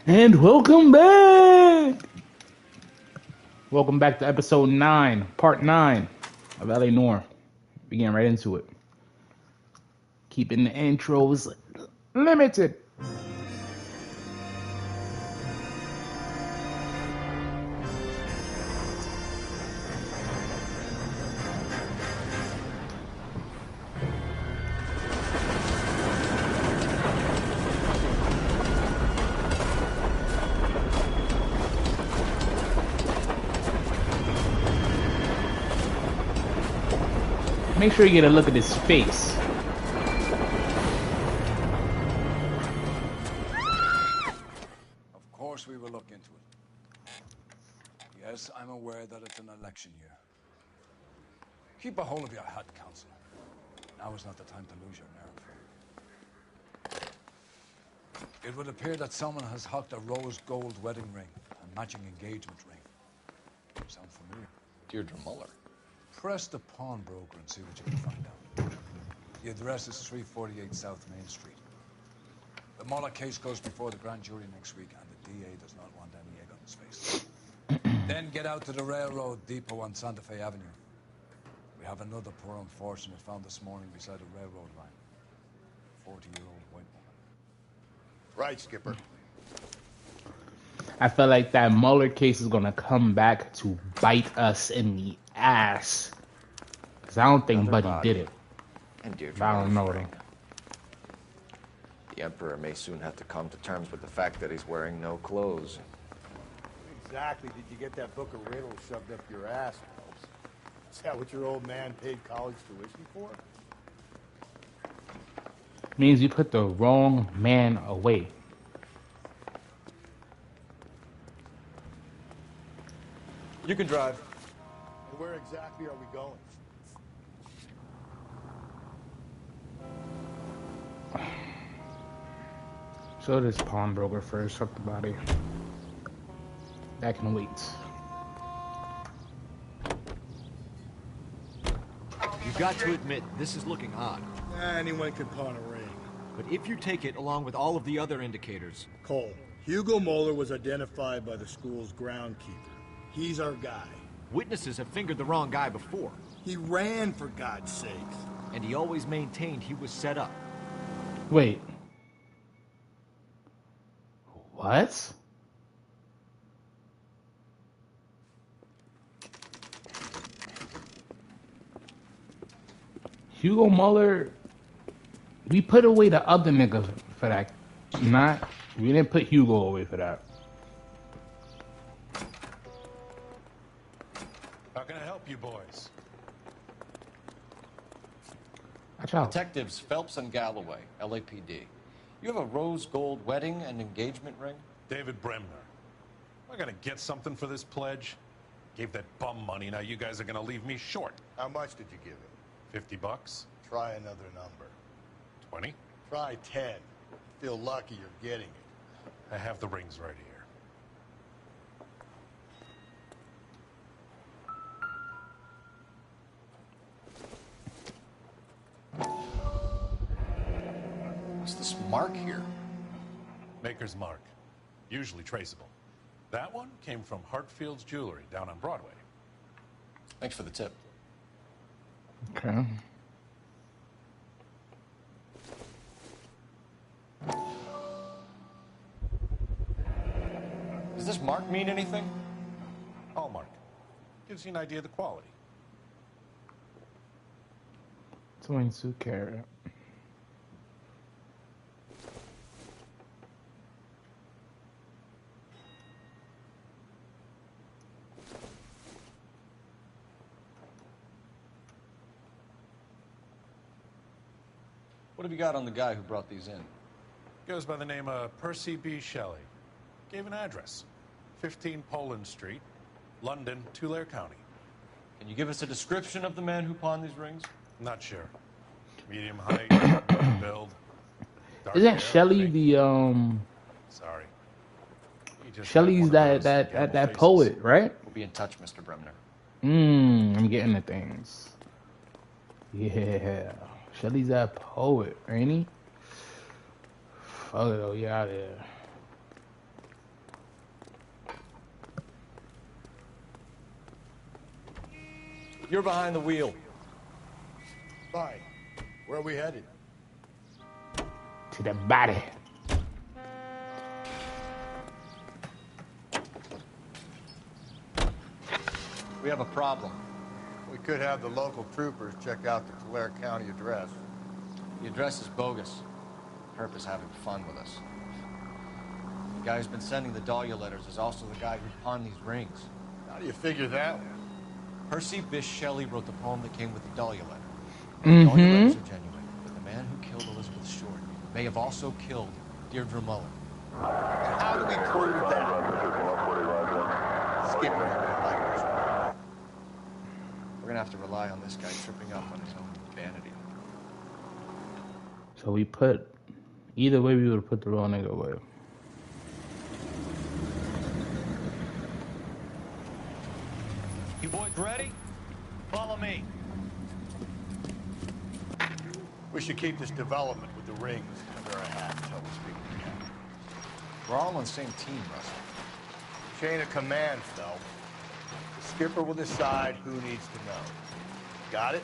And welcome back! Welcome back to episode 9, part 9 of LA Noire. We getting right into it. Keeping the intros limited. Make sure you get a look at his face. Of course we will look into it. Yes, I'm aware that it's an election year. Keep a hold of your hat, Counselor. Now is not the time to lose your nerve. It would appear that someone has hocked a rose gold wedding ring and matching engagement ring. Sound familiar? Deirdre Muller. Press the pawnbroker and see what you can find out. The address is 348 South Main Street. The Muller case goes before the grand jury next week, and the DA does not want any egg on his face. Then get out to the railroad depot on Santa Fe Avenue. We have another poor unfortunate found this morning beside a railroad line. 40-year-old white woman. Right, Skipper. I feel like that Mueller case is gonna come back to bite us in the ass. Cause I don't think Buddy did it. And Deirdre I don't know Muller. though. The Emperor may soon have to come to terms with the fact that he's wearing no clothes. Exactly. Did you get that book of riddles shoved up your ass, Phelps? Is that what your old man paid college tuition for? Means you put the wrong man away. You can drive. And where exactly are we going? Show this pawnbroker first. Fuck the body. That can wait. You got to admit, this is looking odd. Anyone could pawn a ring. But if you take it along with all of the other indicators... Cole, Hugo Moeller was identified by the school's groundkeeper. He's our guy. Witnesses have fingered the wrong guy before. He ran, for God's sakes. And he always maintained he was set up. Wait. What? Hugo Mueller, we put away the other nigga for that. We didn't put Hugo away for that. How can I help you boys? Watch out. Detectives Phelps and Galloway, LAPD. You have a rose gold wedding and engagement ring? David Bremner. Am I gonna get something for this pledge? Gave that bum money, now you guys are gonna leave me short. How much did you give him? $50? Try another number. 20? Try 10. Feel lucky you're getting it. I have the rings right here. What's this mark here? Maker's mark. Usually traceable. That one came from Hartfield's Jewelry down on Broadway. Thanks for the tip. Okay. Does this mark mean anything? Hallmark. Gives you an idea of the quality. 22 carat. What have you got on the guy who brought these in? Goes by the name of Percy B. Shelley. Gave an address. 15 Poland Street, London, Tulare County. Can you give us a description of the man who pawned these rings? Not sure. Medium height, build. Dark Isn't hair, Shelley pink. the Sorry. He just Shelley's had one of that those that faces. poet, right? We'll be in touch, Mr. Bremner. I'm getting the things. Yeah. Shelley's that poet, ain't he? Fuck it though, yeah, there. You're behind the wheel. Fine. Where are we headed? To the body. We have a problem. We could have the local troopers check out the Tulare County address. The address is bogus. Herb is having fun with us. The guy who's been sending the Dahlia letters is also the guy who pawned these rings. How do you figure that one? Percy Bysshe Shelley wrote the poem that came with the Dahlia letter. The Dahlia letters are genuine, but the man who killed Elizabeth Short may have also killed Deirdre Mullen. How do we prove that? Skipper ain't gonna like this one. We're gonna have to rely on this guy tripping up on his own vanity. So we put, either way we would have put the wrong nigga away. You boys ready? Follow me. We should keep this development with the rings under our hats until we speak again. We're all on the same team, Russell. Chain of command, Phil. The skipper will decide who needs to know. Got it?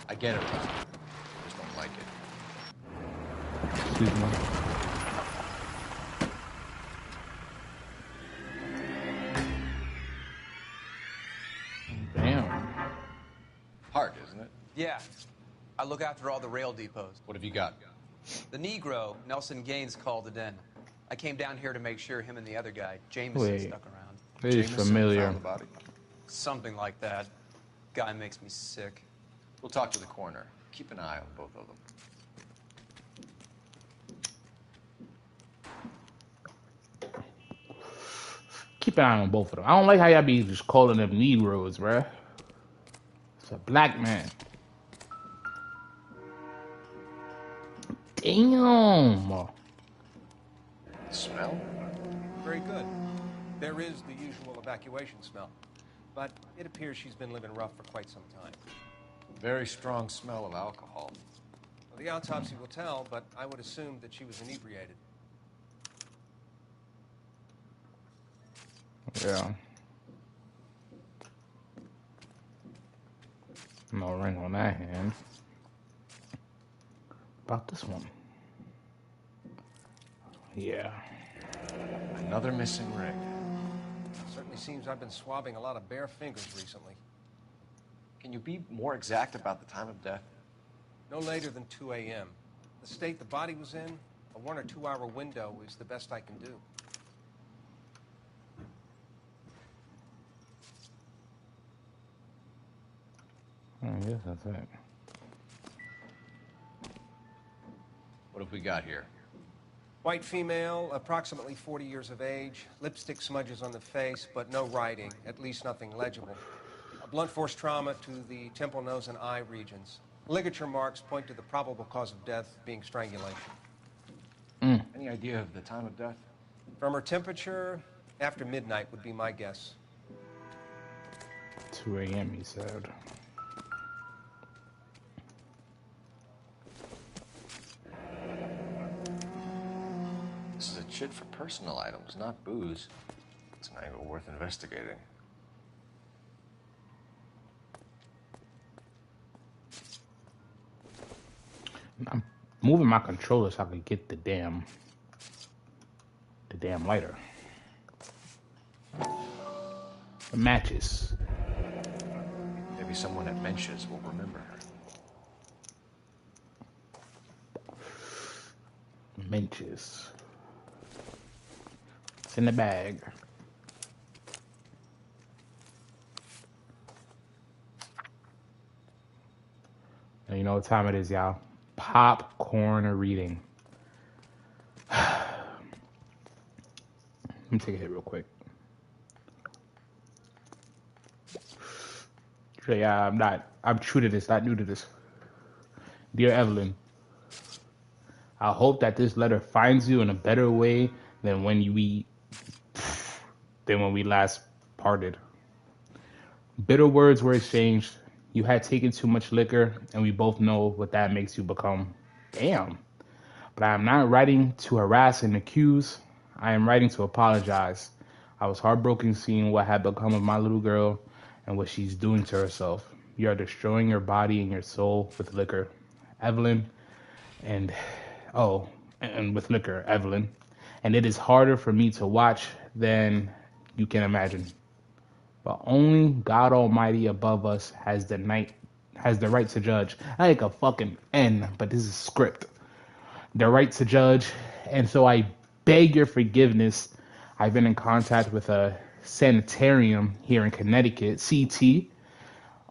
I get it, Russell. I just don't like it. Excuse me. Damn. Hard, isn't it? Yeah. I look after all the rail depots. What have you got? The Negro, Nelson Gaines, called it in. I came down here to make sure him and the other guy, Jameson, Wait. stuck around. It is Jameson familiar. found the body. Something like that. Guy makes me sick. We'll talk to the coroner. Keep an eye on both of them. Keep an eye on both of them. I don't like how y'all be just calling them Negroes, bruh. It's a black man. Damn. Smell? Very good. There is the usual evacuation smell, but it appears she's been living rough for quite some time. Very strong smell of alcohol. Well, the autopsy will tell, but I would assume that she was inebriated. Yeah. No ring on that hand. About this one. Yeah. Another missing ring. Certainly seems I've been swabbing a lot of bare fingers recently. Can you be more exact about the time of death? No later than 2 a.m. The state the body was in, a 1 or 2 hour window is the best I can do. I guess that's it. What have we got here? White female, approximately 40 years of age, lipstick smudges on the face, but no writing, at least nothing legible. A blunt force trauma to the temple, nose, and eye regions. Ligature marks point to the probable cause of death being strangulation. Any idea of the time of death? From her temperature, after midnight would be my guess. 2 a.m. he said. This is a chit for personal items, not booze. It's an angle worth investigating. I'm moving my controller so I can get the damn lighter. The matches. Maybe someone at Mensch's will remember her. Menches. It's in the bag. And you know what time it is, y'all? Popcorn reading. Let me take a hit real quick. Yeah, I'm true to this, not new to this. Dear Evelyn, I hope that this letter finds you in a better way than when we last parted. Bitter words were exchanged. You had taken too much liquor, and we both know what that makes you become. Damn. But I am not writing to harass and accuse. I am writing to apologize. I was heartbroken seeing what had become of my little girl and what she's doing to herself. You are destroying your body and your soul with liquor, Evelyn. And with liquor, Evelyn. And it is harder for me to watch than you can imagine. But only God Almighty above us has the right to judge. I like a fucking N, but this is script. The right to judge, and so I beg your forgiveness. I've been in contact with a sanitarium here in Connecticut, CT,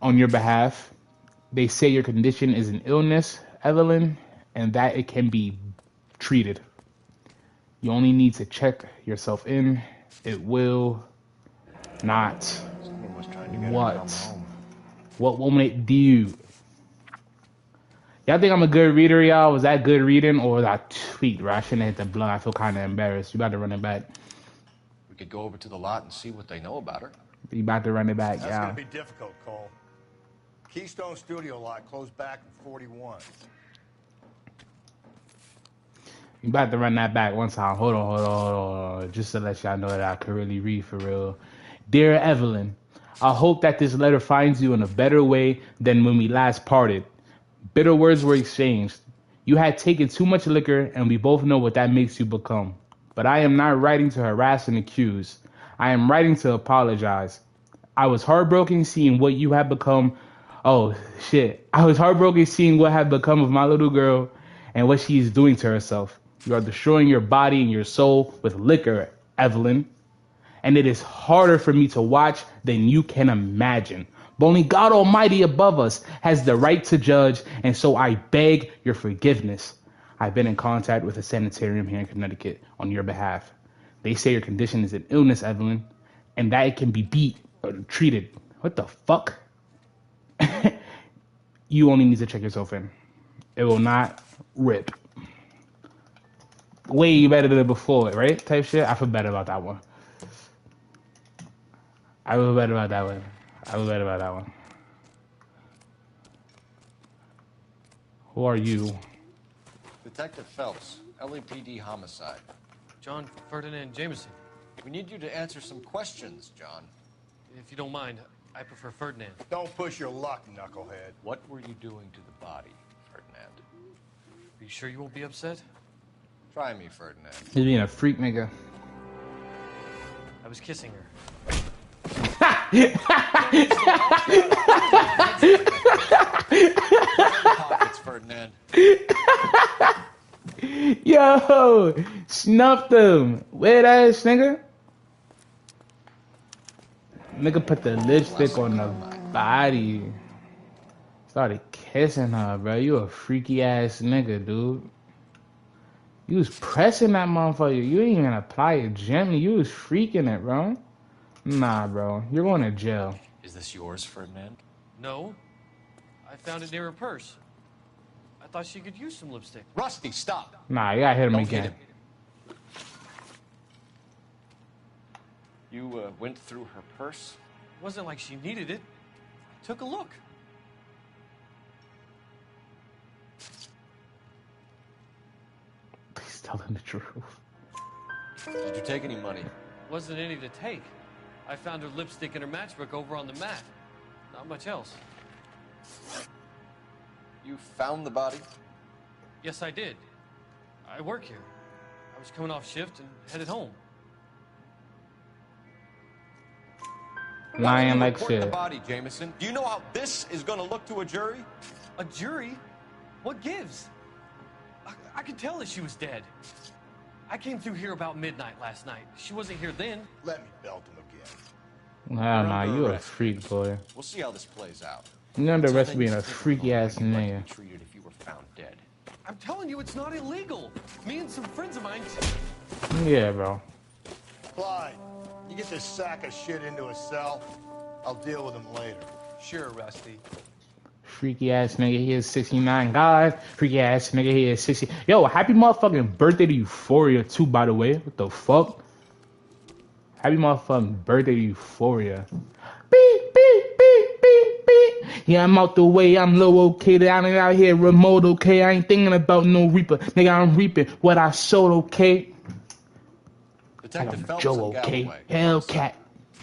on your behalf. They say your condition is an illness, Evelyn, and that it can be treated. You only need to check yourself in. It will not. Someone was trying to get her What? to come home. What won't it do? Y'all think I'm a good reader, y'all? Was that good reading, or was I tweaked, bro? I shouldn't have hit the blunt. I feel kind of embarrassed. You about to run it back. We could go over to the lot and see what they know about her. You about to run it back, That's y'all. gonna be difficult, Cole. Keystone Studio lot closed back in 41. You about to run that back one time. Hold on. Just to let y'all know that I can really read for real. Dear Evelyn, I hope that this letter finds you in a better way than when we last parted. Bitter words were exchanged. You had taken too much liquor, and we both know what that makes you become. But I am not writing to harass and accuse. I am writing to apologize. I was heartbroken seeing what you had become. Oh, shit. I was heartbroken seeing what had become of my little girl and what she is doing to herself. You are destroying your body and your soul with liquor, Evelyn. And it is harder for me to watch than you can imagine. But only God Almighty above us has the right to judge, and so I beg your forgiveness. I've been in contact with a sanitarium here in Connecticut on your behalf. They say your condition is an illness, Evelyn, and that it can be beat or treated. What the fuck? You only need to check yourself in. It will not rip. Way better than before, right? Type shit. I feel better about that one. Who are you? Detective Phelps, LAPD homicide. John Ferdinand Jameson. We need you to answer some questions, John. If you don't mind, I prefer Ferdinand. Don't push your luck, knucklehead. What were you doing to the body, Ferdinand? Are you sure you won't be upset? Try me, Ferdinand. He's being a freak, nigga. I was kissing her. Pockets, Ferdinand. Yo, snuffed him. Weird ass nigga. Nigga put the lipstick on the body. Started kissing her, bro. You a freaky ass nigga, dude. You was pressing that motherfucker. You didn't even apply it gently. You was freaking it, bro. Nah, bro. You're going to jail. Is this yours, Ferdinand? No. I found it near her purse. I thought she could use some lipstick. Rusty, stop. Nah, you gotta hit him Don't again. hit him. You went through her purse? It wasn't like she needed it. I took a look. He's telling the truth. Did you take any money? Wasn't any to take. I found her lipstick and her matchbook over on the mat. Not much else. You found the body? Yes, I did. I work here. I was coming off shift and headed home. Lying like Report the shit. body, Jameson. Do you know how this is going to look to a jury? A jury? What gives? I could tell that she was dead. I came through here about midnight last night. She wasn't here then. Let me belt him again. Hell nah, under you a arrest. freak, boy. We'll see how this plays out. You under Until arrest then, being you a should think freaky about ass how you'd like to nigga. be treated if you were found dead. I'm telling you, it's not illegal. Me and some friends of mine. Yeah, bro. Clyde, you get this sack of shit into a cell. I'll deal with him later. Sure, Rusty. Freaky ass nigga, he is 69. God, freaky ass nigga, he is 60. Yo, happy motherfucking birthday to Euphoria, too, by the way. What the fuck? Happy motherfucking birthday to Euphoria. Beep, beep, beep, beep, beep. Yeah, I'm out the way, I'm low, okay. I ain't out here remote, okay. I ain't thinking about no reaper. Nigga, I'm reaping what I sowed, okay. Detective I'm Phelps Joe, and okay. Galloway. Hellcat.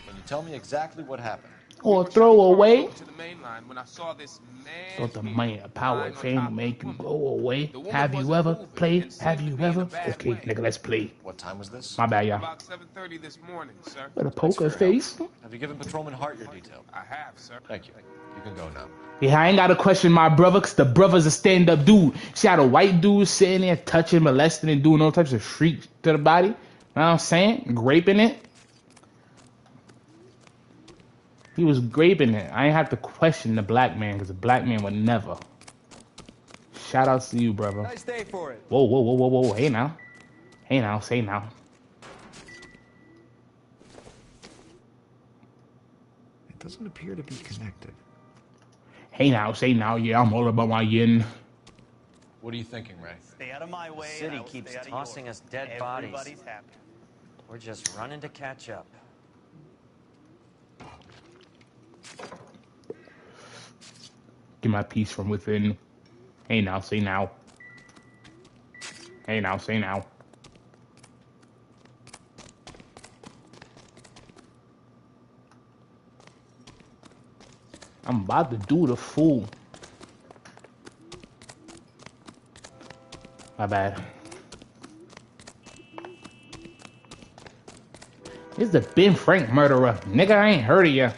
Can you tell me exactly what happened? Or throw away. To the main line when I saw this man. Thought the money and power and fame will make you go away. Have you ever played? Have you ever? Okay, nigga, let's play. What time was this? My bad, y'all. About 7:30 this morning, sir. With a poker face. Have you given Patrolman Hart your detail? I have, sir. Thank you. You can go now. Yeah, I ain't gotta question my brother, cause the brother's a stand-up dude. She had a white dude sitting there touching, molesting, and doing all types of freaks to the body. You know what I'm saying? Graping it. He was graping it. I ain't have to question the black man, because the black man would never. Shout outs to you, brother. Nice day for it. Whoa, whoa, whoa, whoa, whoa. Hey now. Hey now, say now. It doesn't appear to be connected. Hey now, say now. Yeah, I'm all about my yin. What are you thinking, Ray? Stay out of my way. The city keeps tossing us dead bodies. Everybody's happy. We're just running to catch up. Get my peace from within. Hey now, say now. Hey now, say now. I'm about to do the fool. My bad. It's the Ben Frank murderer. Nigga, I ain't heard of ya.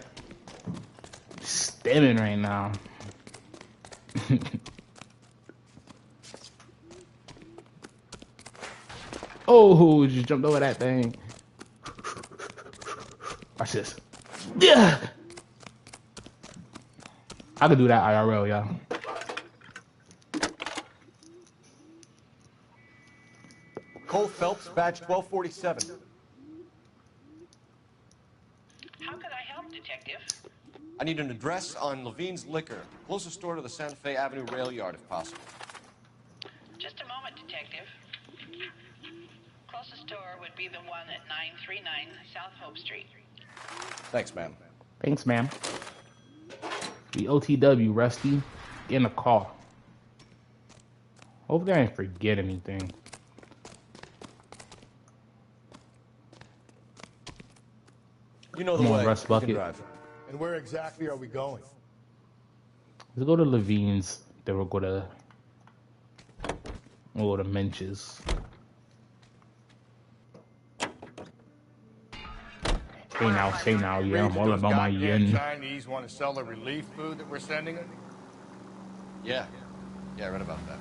Stemming right now. Oh, just jumped over that thing. Watch this. Yeah. I could do that IRL, y'all. Cole Phelps, badge 1247. How can I help, Detective? I need an address on Levine's Liquor. Closest store to the Santa Fe Avenue rail yard, if possible. Just a moment, Detective. Closest store would be the one at 939 South Hope Street. Thanks, ma'am. Thanks, ma'am. The OTW, Rusty. Get in the car. Hopefully I didn't forget anything. You know the Come on, way. Russ You Bucket. can drive. And where exactly are we going? Let's go to Levine's. Then we'll go to Menches. Hey now, say now, yeah, I'm all about my yen. Chinese want to sell the relief food that we're sending them? Yeah. Yeah, I read about that.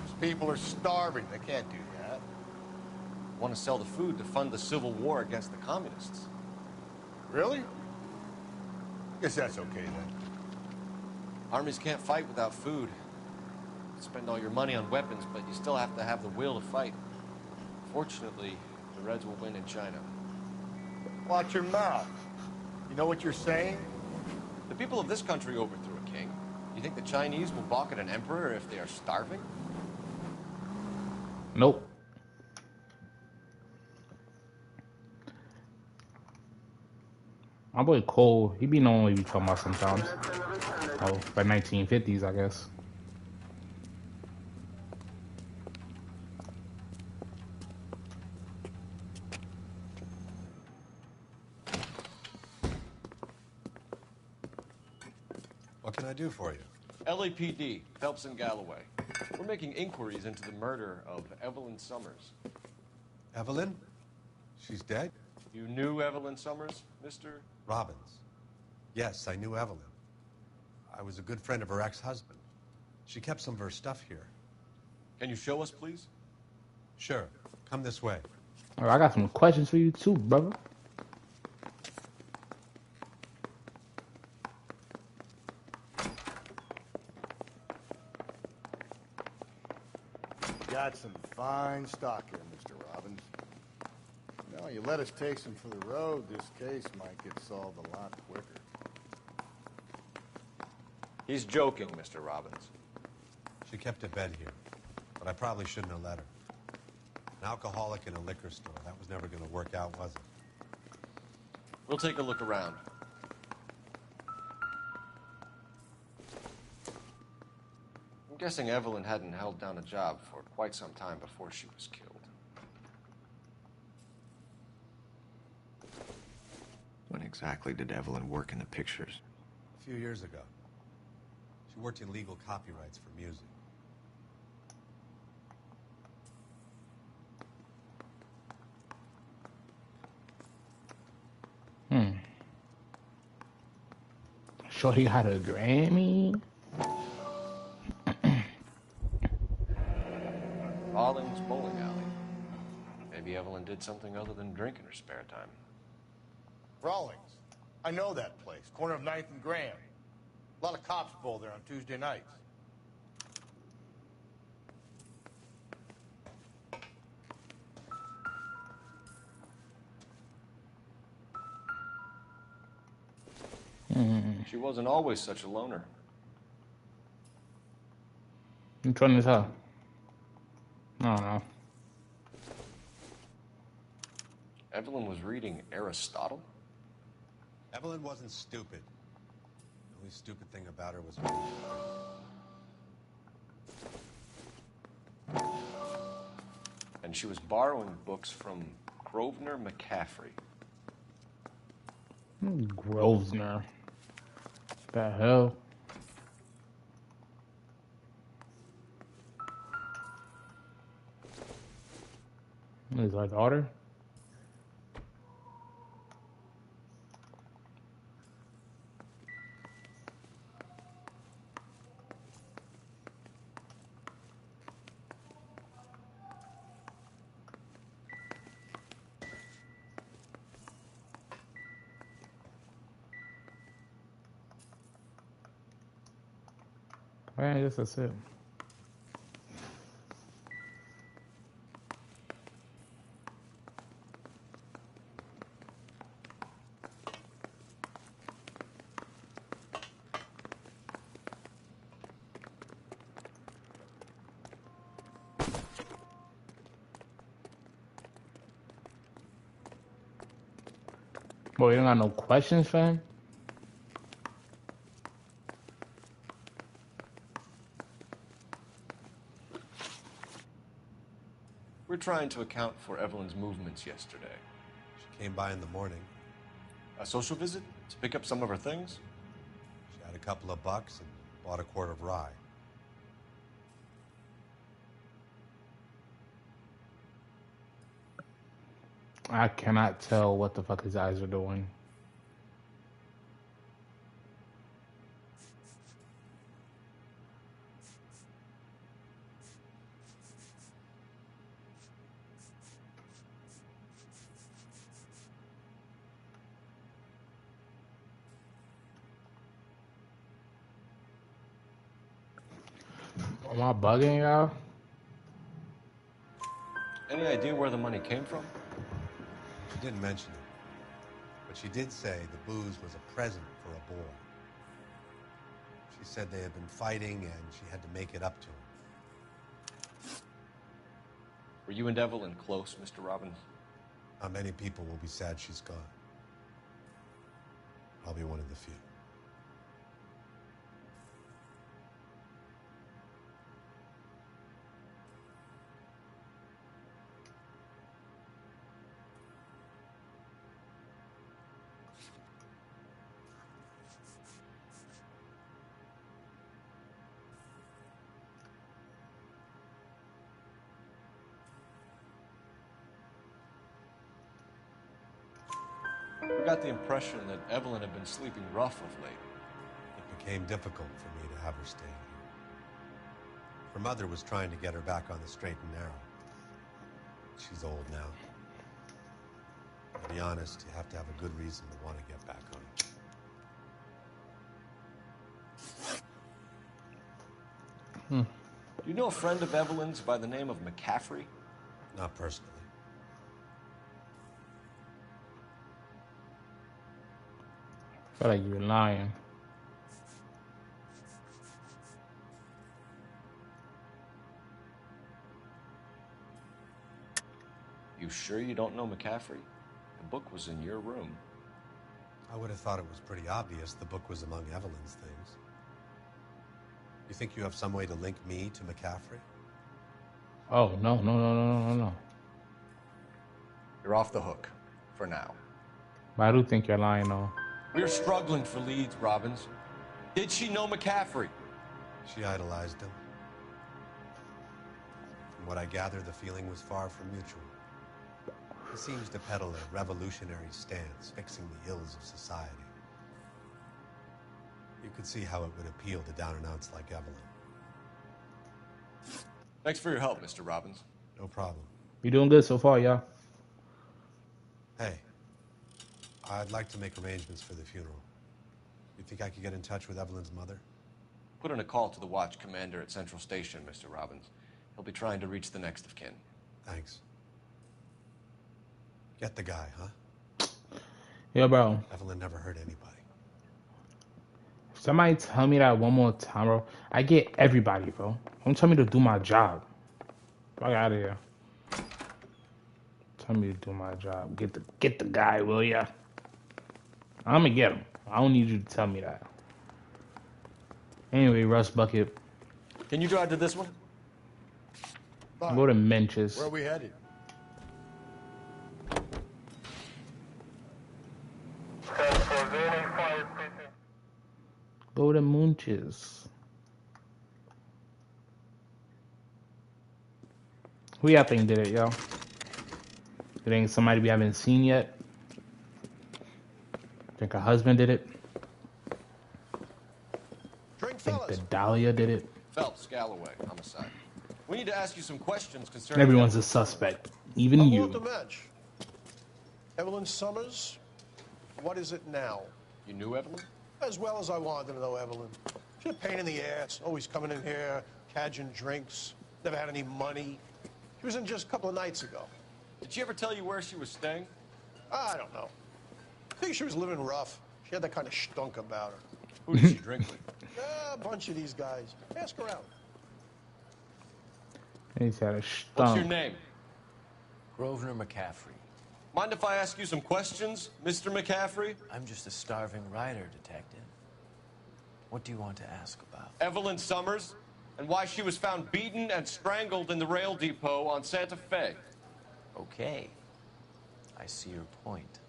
These people are starving. They can't do that. Want to sell the food to fund the civil war against the communists. Really? Guess that's okay then. Armies can't fight without food. You spend all your money on weapons, but you still have to have the will to fight. Fortunately, the Reds will win in China. Watch your mouth. You know what you're saying? The people of this country overthrew a king. You think the Chinese will balk at an emperor if they are starving? Nope. My boy Cole, he be knowing what he be talking about sometimes. Oh, by 1950s, I guess. What can I do for you? LAPD, Phelps and Galloway. We're making inquiries into the murder of Evelyn Summers. Evelyn? She's dead? You knew Evelyn Summers, Mr. Robbins. Yes, I knew Evelyn. I was a good friend of her ex-husband. She kept some of her stuff here. Can you show us, please? Sure. Come this way. All right, I got some questions for you too, brother. Got some fine stock here, Mr. Robbins. Now, you let us take some for the road, this case might get solved a lot quicker. He's joking, Mr. Robbins. She kept a bed here, but I probably shouldn't have let her. An alcoholic in a liquor store. That was never going to work out, was it? We'll take a look around. I'm guessing Evelyn hadn't held down a job for quite some time before she was killed. When exactly did Evelyn work in the pictures? A few years ago. She worked in legal copyrights for music. Shorty had a Grammy. Rawlings Bowling Alley. Maybe Evelyn did something other than drink in her spare time. Rawlings. I know that place. Corner of 9th and Graham. A lot of cops bowl there on Tuesday nights. She wasn't always such a loner. Which one is her? I don't know. Evelyn was reading Aristotle? Evelyn wasn't stupid. The only stupid thing about her was her. And she was borrowing books from Grosvenor McCaffrey. Grosvenor. The hell? Is my daughter? I guess that's it. Boy, you don't got no questions, fam? We're trying to account for Evelyn's movements yesterday. She came by in the morning. A social visit? To pick up some of her things? She had a couple of bucks and bought a quart of rye. I cannot tell what the fuck his eyes are doing. Am I bugging y'all? Any idea where the money came from? She didn't mention it. But she did say the booze was a present for a boy. She said they had been fighting and she had to make it up to him. Were you and Evelyn close, Mr. Robbins? Not many people will be sad she's gone. I'll be one of the few. We got the impression that Evelyn had been sleeping rough of late. It became difficult for me to have her staying here. Her mother was trying to get her back on the straight and narrow. She's old now. To be honest, you have to have a good reason to want to get back on it. Do you know a friend of Evelyn's by the name of McCaffrey? Not personally. I feel like you're lying. You sure you don't know McCaffrey? The book was in your room. I would have thought it was pretty obvious the book was among Evelyn's things. You think you have some way to link me to McCaffrey? Oh, no. You're off the hook. For now. But I do think you're lying, though. We're struggling for leads, Robbins. Did she know McCaffrey? She idolized him. From what I gather, the feeling was far from mutual. He seems to peddle a revolutionary stance, fixing the ills of society. You could see how it would appeal to down-and-outs like Evelyn. Thanks for your help, Mr. Robbins. No problem. You're doing good so far, y'all. Hey, I'd like to make arrangements for the funeral. You think I could get in touch with Evelyn's mother? Put in a call to the watch commander at Central Station, Mr. Robbins. He'll be trying to reach the next of kin. Thanks. Get the guy, huh? Yeah, bro. Evelyn never hurt anybody. If somebody tell me that one more time, bro, I get everybody, bro. Don't tell me to do my job. Fuck out of here. Tell me to do my job. Get the guy, will ya? I'm gonna get him. I don't need you to tell me that. Anyway, Russ Bucket. Can you drive to this one? Go to Menches. Where are we headed? Go to Munches. Who y'all think did it, yo? You think somebody we haven't seen yet? Think her husband did it? Think the Dahlia did it? Phelps, Galloway, homicide. We need to ask you some questions concerning... Everyone's a suspect. Even I'm you. willing to match. Evelyn Summers, what is it now? You knew Evelyn? As well as I wanted to know Evelyn. She's a pain in the ass, always coming in here, cadging drinks, never had any money. She was in just a couple of nights ago. Did she ever tell you where she was staying? I don't know. I think she was living rough. She had that kind of stunk about her. Who did she drink with? A bunch of these guys. Ask her out. He's had a What's stump. your name? Grosvenor McCaffrey. Mind if I ask you some questions, Mr. McCaffrey? I'm just a starving writer, detective. What do you want to ask about? Evelyn Summers, and why she was found beaten and strangled in the rail depot on Santa Fe. Okay. I see your point.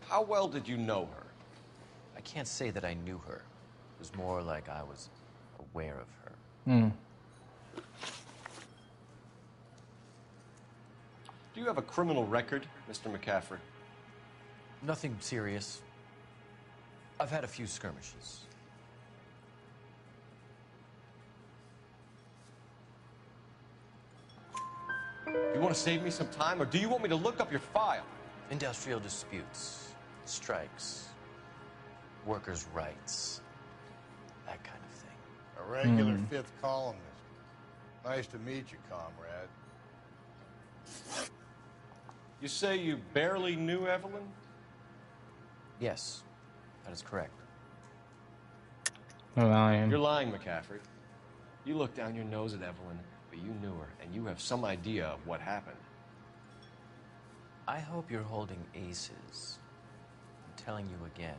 How well did you know her? I can't say that I knew her. It was more like I was aware of her. Do you have a criminal record, Mr. McCaffrey? Nothing serious. I've had a few skirmishes. Do you want to save me some time, or do you want me to look up your file? Industrial disputes, strikes, workers' rights, that kind of thing. A regular fifth columnist. Nice to meet you, comrade. You say you barely knew Evelyn? Yes, that is correct. I'm lying. You're lying, McCaffrey. You looked down your nose at Evelyn, but you knew her, and you have some idea of what happened. I hope you're holding aces. I'm telling you again,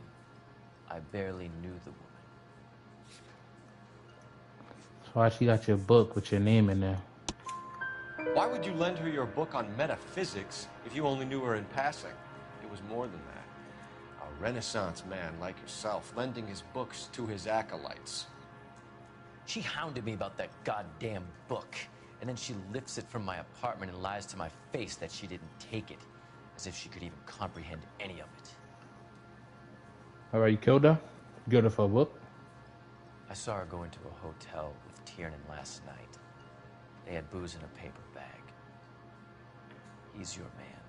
I barely knew the woman. That's why she got your book with your name in there. Why would you lend her your book on metaphysics if you only knew her in passing? It was more than that. A Renaissance man like yourself, lending his books to his acolytes. She hounded me about that goddamn book, and then she lifts it from my apartment and lies to my face that she didn't take it, as if she could even comprehend any of it. Alright, you killed her? You killed her for a book? I saw her go into a hotel with Tiernan last night. They had booze in a paper bag. He's your man.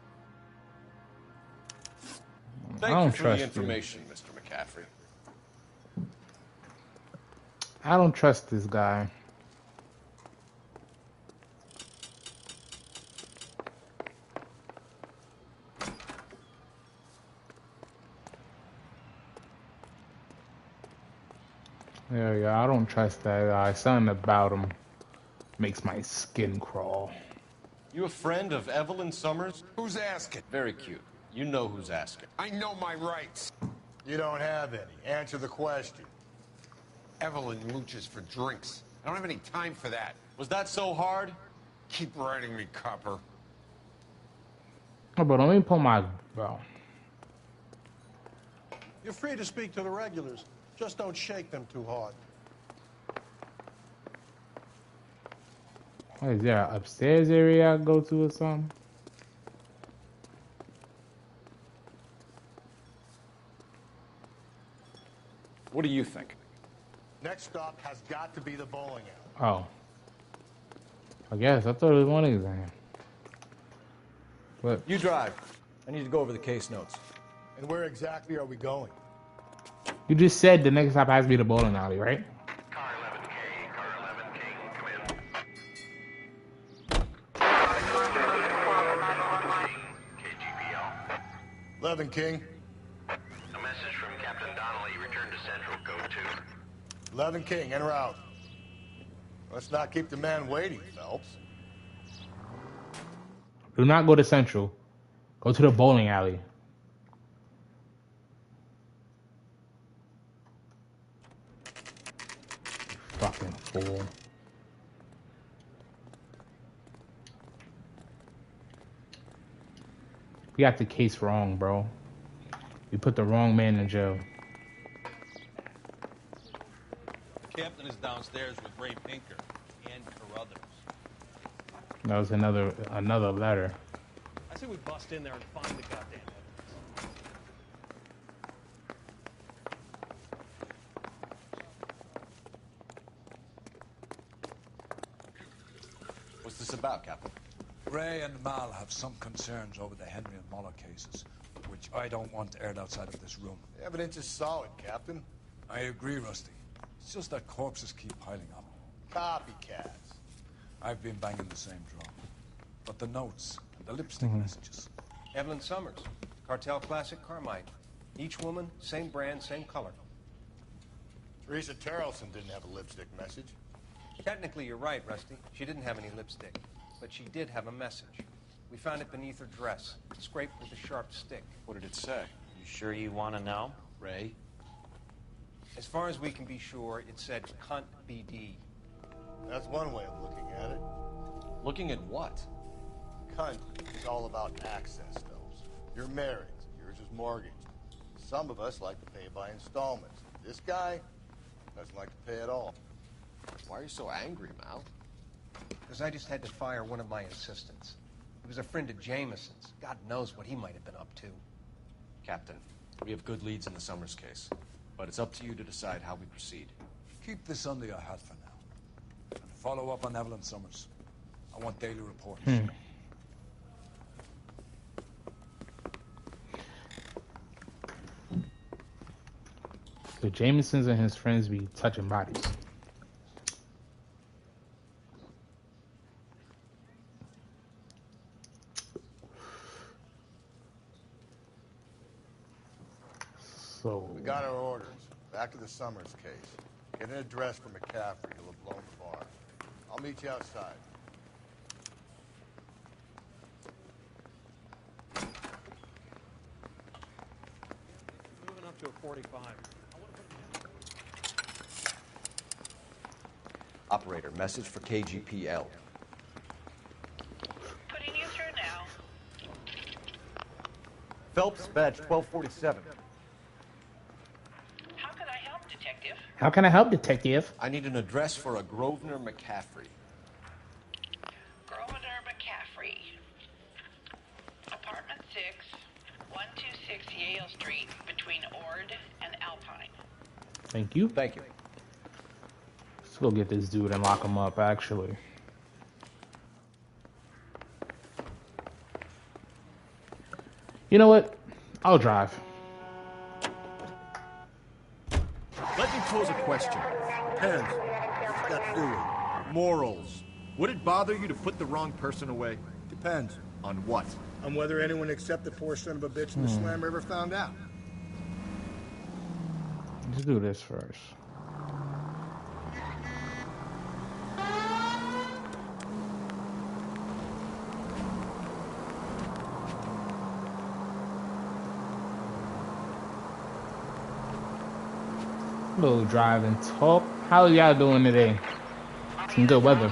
Thank you for the information, Mr. McCaffrey. I don't trust this guy. There we go. I don't trust that guy. Something about him makes my skin crawl. You a friend of Evelyn Summers? Who's asking? Very cute. You know who's asking. I know my rights. You don't have any. Answer the question. Evelyn mooches for drinks. I don't have any time for that. Was that so hard? Keep writing me, copper. Oh, bro, let me pull my... Bro. You're free to speak to the regulars. Just don't shake them too hard. What is there an upstairs area I go to or something? What do you think? Next stop has got to be the bowling alley. Oh. I guess. I thought it was one exam. But You drive. I need to go over the case notes. And where exactly are we going? you just said the next stop has to be the bowling alley, right? 11 King. A message from Captain Donnelly. Return to Central. Code 2. 11 King, en route. Let's not keep the man waiting, Phelps. Do not go to Central. Go to the bowling alley. Fucking fool. We got the case wrong, bro. We put the wrong man in jail. The captain is downstairs with Ray Pinker and Carruthers. That was another letter. I say we bust in there and find the goddamn evidence. What's this about, Captain? Ray and Mal have some concerns over the Henry and Muller cases, which I don't want aired outside of this room. The evidence is solid, Captain. I agree, Rusty. It's just that corpses keep piling up. Copycats. I've been banging the same drum. But the notes, the lipstick messages. Evelyn Summers, Cartel Classic Carmine. Each woman, same brand, same color. Teresa Terrelson didn't have a lipstick message. Technically, you're right, Rusty. She didn't have any lipstick. But she did have a message. We found it beneath her dress, scraped with a sharp stick. What did it say? You sure you want to know? Ray? As far as we can be sure, it said cunt BD. That's one way of looking at it. Looking at what? Cunt is all about access, Phelps. You're married. Yours is mortgaged. Some of us like to pay by installments. This guy doesn't like to pay at all. Why are you so angry, Mal? Because I just had to fire one of my assistants. He was a friend of Jameson's. God knows what he might have been up to. Captain, we have good leads in the Summers case, but it's up to you to decide how we proceed. Keep this under your hat for now. And follow up on Evelyn Summers. I want daily reports. The Jamesons and his friends be touching bodies. So we got our orders. Back to the Summers case. Get an address for McCaffrey. He'll have blown the bar. I'll meet you outside. Moving up to a 45. Operator, message for KGPL. Putting you through now. Phelps, badge 1247. How can I help, Detective? how can I help, Detective? I need an address for a Grosvenor McCaffrey. Grosvenor McCaffrey. Apartment 6, 126 Yale Street, between Ord and Alpine. Thank you. Thank you. Let's go get this dude and lock him up, actually. You know what? I'll drive. Let me pose a question. Depends. What's it got to do with it? Morals. Would it bother you to put the wrong person away? Depends. On what? On whether anyone except the poor son of a bitch in the slammer ever found out. Let's do this first. Little drive and talk. How y'all doing today? Some good weather.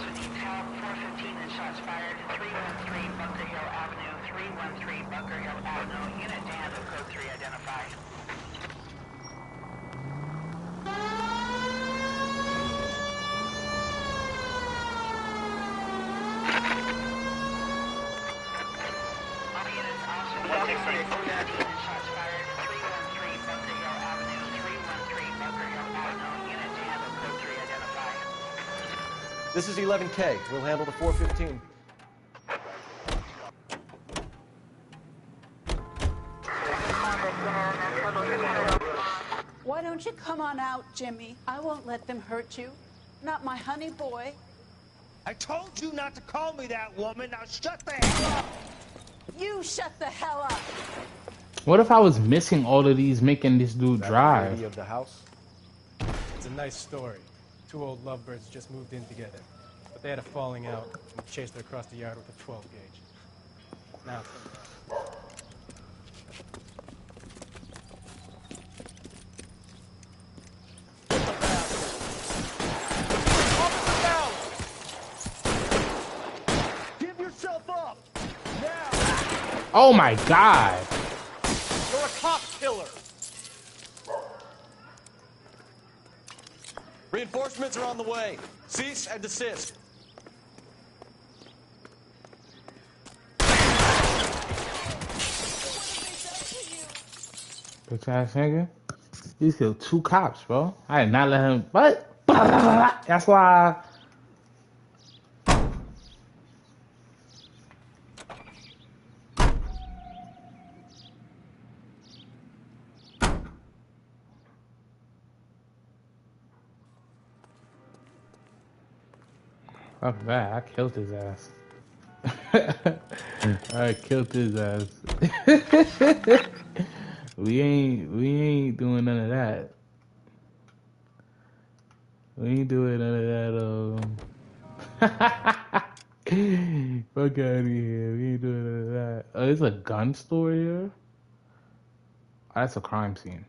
Shots fired. 313 Bunker Hill Avenue. 313 Bunker Hill Avenue. Unit to handle code 3 identify. This is 11K. We'll handle the 415. Why don't you come on out, Jimmy? I won't let them hurt you. Not my honey boy. I told you not to call me that, woman. Now shut the hell up. You shut the hell up. What if I was missing all of these making this dude drive? Lady of the house. It's a nice story. Two old lovebirds just moved in together. But they had a falling out and chased her across the yard with a 12 gauge. Now, Give yourself up. Now. Oh my god. You're a cop killer. Reinforcements are on the way. Cease and desist. Bitch ass nigga. He killed 2 cops, bro. I did not let him. What? That's why. Fuck that. I killed his ass. I killed his ass. We ain't doing none of that. We ain't doing none of that. Fuck out of here. We ain't doing none of that. Oh, there's a gun store here? Oh, that's a crime scene.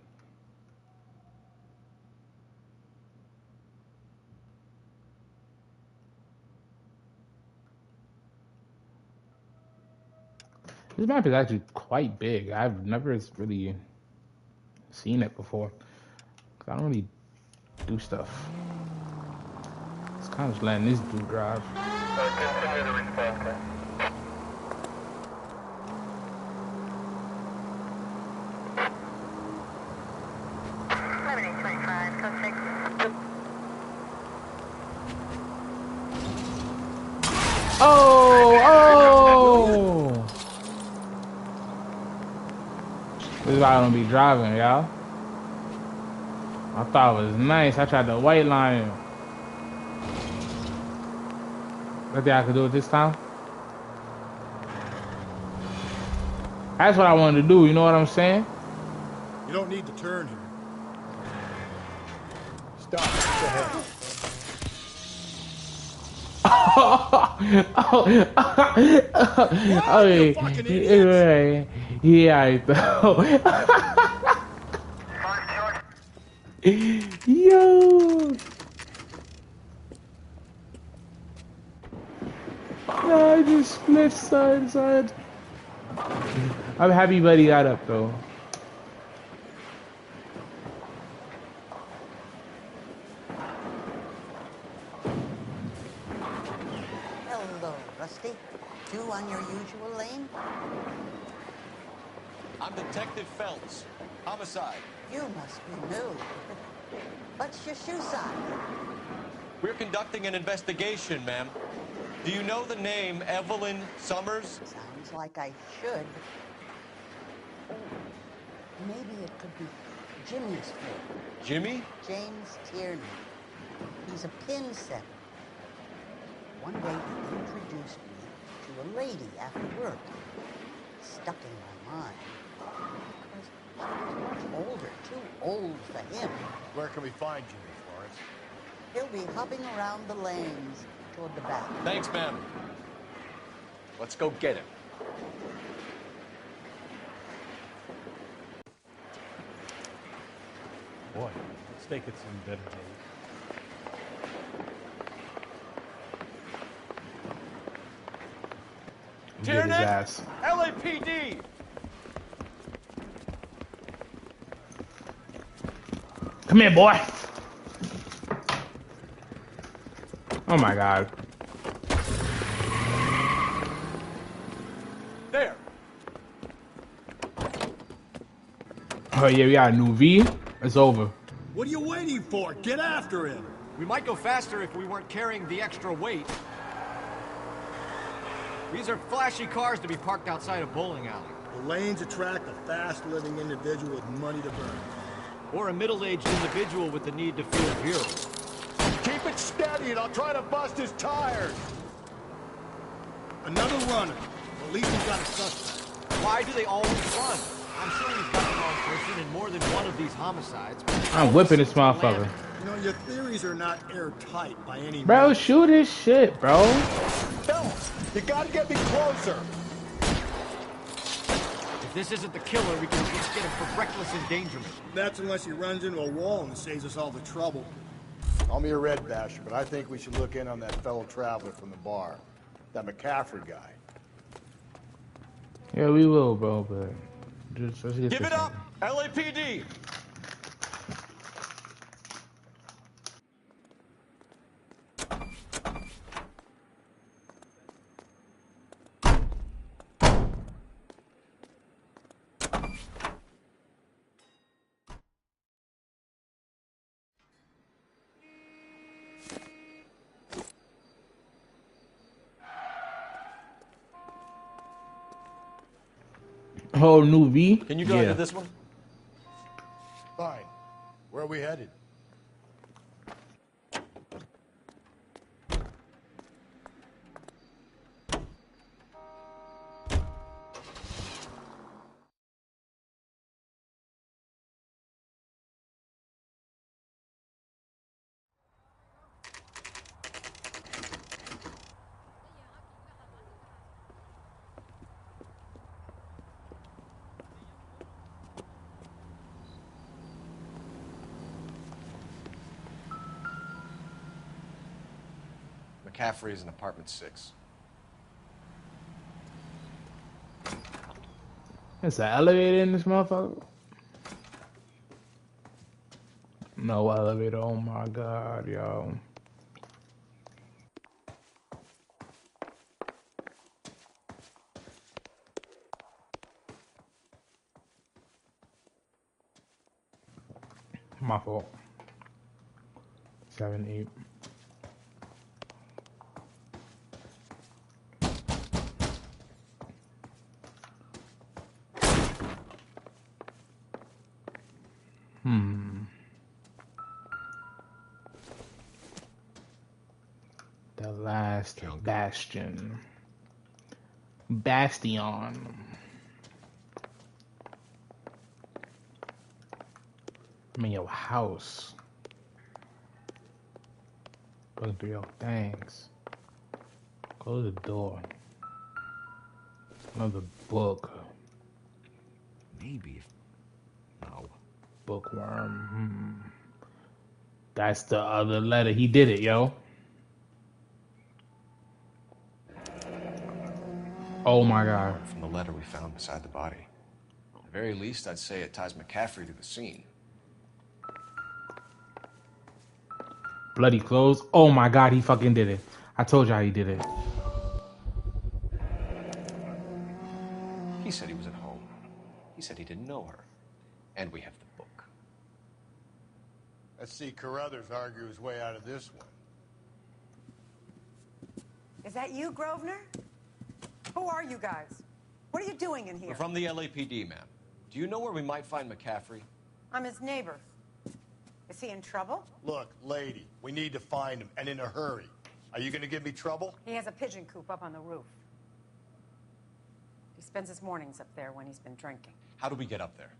This map is actually quite big. I've never really seen it before. I don't really do stuff. It's kind of just letting this dude drive. Continue the response. Oh! This is why I don't be driving, y'all. I thought it was nice. I tried to white line him. What think I could do it this time? That's what I wanted to do, you know what I'm saying? You don't need to turn here. Stop. Go ahead. Yeah, yo. No, I just split side. I'm happy Buddy got up though. Hello, Rusty. You on your usual lane? I'm Detective Phelps. Homicide. You must be new. What's your shoe size? We're conducting an investigation, ma'am. Do you know the name Evelyn Summers? Sounds like I should. Oh, maybe it could be Jimmy's friend. Jimmy? James Tierney. He's a pin setter. One day he introduced me to a lady after work. Stuck in my mind. Because she was much older, too old for him. Where can we find Jimmy, Florence? He'll be hopping around the lanes toward the back. Thanks, ma'am. Let's go get him. boy, let's take it some better days. Get his ass. LAPD! Come here, boy. Oh my God. There. Oh yeah, we got a new V. It's over. What are you waiting for? Get after him. We might go faster if we weren't carrying the extra weight. These are flashy cars to be parked outside a bowling alley. The lanes attract a fast-living individual with money to burn. Or a middle-aged individual with the need to feel virile. Keep it steady and I'll try to bust his tires. Another runner. At least he's got a suspect. Why do they always run? I'm sure we've got the wrong person in more than one of these homicides. I'm whipping this motherfucker. You know, your theories are not airtight by any means. Bro, shoot his shit, bro. Fellas, you gotta get me closer. If this isn't the killer, we can just get him for reckless endangerment. That's unless he runs into a wall and saves us all the trouble. Call me a red basher, but I think we should look in on that fellow traveler from the bar. That McCaffrey guy. Yeah, we will, bro, but just let's get Give this it up, LAPD! Oh, new V? Can you drive to this one? Fine. Where are we headed? McCaffrey is in apartment 6. There's an elevator in this motherfucker? No elevator, oh my god, yo. My fault. 7, 8. The last bastion. Bastion. I mean, your house. Going through your things. Close the door. Another book. Maybe. No. Bookworm. That's the other letter. He did it, yo. Oh my god. From the letter we found beside the body. At the very least, I'd say it ties McCaffrey to the scene. Bloody clothes. Oh my god, he fucking did it. I told you how he did it. He said he was at home. He said he didn't know her. And we have the book. Let's see Carruthers argue his way out of this one. Is that you, Grosvenor? Who are you guys? What are you doing in here? We're from the LAPD, ma'am. Do you know where we might find McCaffrey? I'm his neighbor. Is he in trouble? Look, lady, we need to find him, and in a hurry. Are you gonna give me trouble? He has a pigeon coop up on the roof. He spends his mornings up there when he's been drinking. How do we get up there?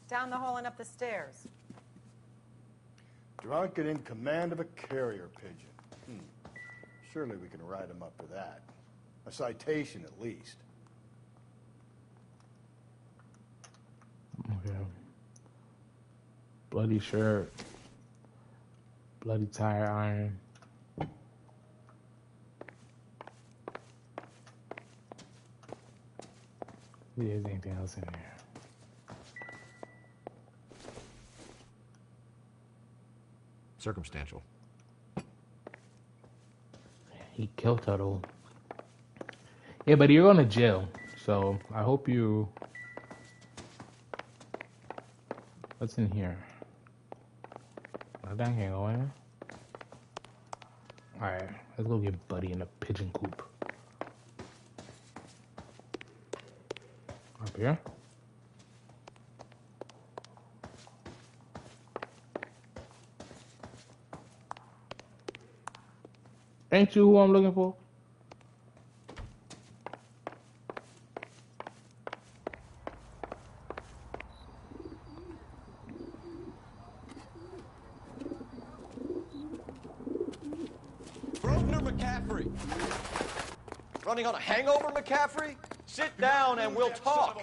Down the hall and up the stairs. Drunk and in command of a carrier pigeon. Surely we can write him up for that. A citation, at least. Okay. Bloody shirt. Bloody tire iron. There's anything else in there. Circumstantial. He killed Tuttle. Yeah, but you're going to jail. So I hope you What's in here? That can't go in. Alright, let's go get Buddy in a pigeon coop. Up here. Ain't you who I'm looking for? Grosvenor McCaffrey. Running on a hangover, McCaffrey? Sit down and we'll talk.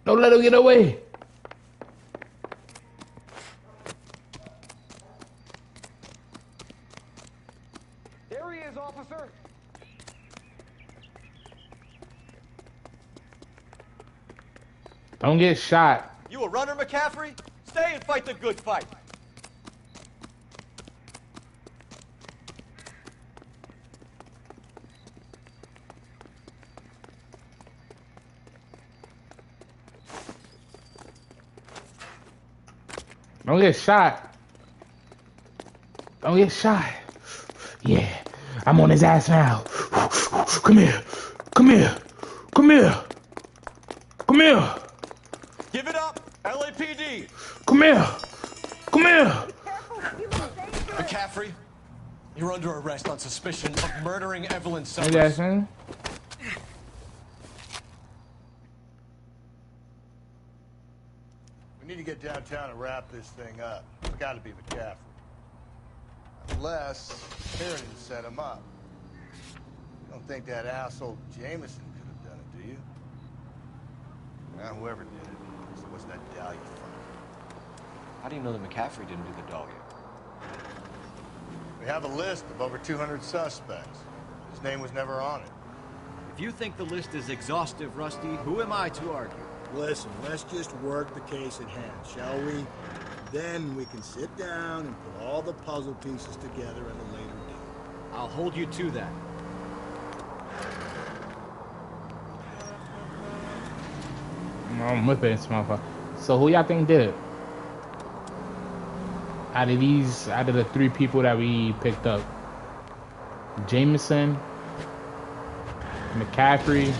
Don't let him get away. There he is, officer. Don't get shot. You a runner, McCaffrey? Stay and fight the good fight. Don't get shot. Don't get shot. Yeah, I'm on his ass now. Come here. Come here. Come here. Come here. Give it up, LAPD. Come here. Come here. McCaffrey, you're under arrest on suspicion of murdering Evelyn Hey, Summers. Jackson. We need to get downtown and wrap this thing up. It's got to be McCaffrey. Unless Sheridan set him up. You don't think that asshole Jameson could have done it, do you? Now, whoever did it. So what's that Dahlia front? How do you know that McCaffrey didn't do the Dahlia? We have a list of over 200 suspects. His name was never on it. If you think the list is exhaustive, Rusty, who am I to argue? Listen, let's just work the case at hand, shall we? Then we can sit down and put all the puzzle pieces together at a later date. I'll hold you to that. I'm whipping this motherfucker. So who y'all think did it? Out of the 3 people that we picked up, Jameson, McCaffrey,